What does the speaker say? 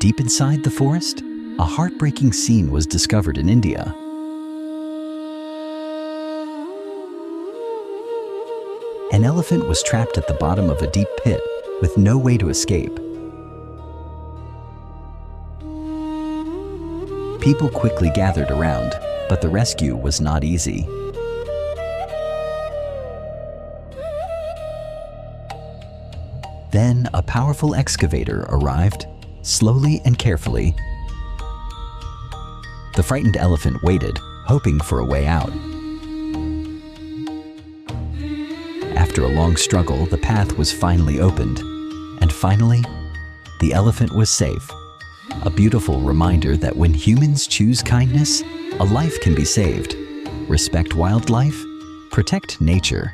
Deep inside the forest, a heartbreaking scene was discovered in India. An elephant was trapped at the bottom of a deep pit with no way to escape. People quickly gathered around, but the rescue was not easy. Then a powerful excavator arrived, slowly and carefully. The frightened elephant waited, hoping for a way out. After a long struggle, the path was finally opened, and finally, the elephant was safe. A beautiful reminder that when humans choose kindness, a life can be saved. Respect wildlife, protect nature,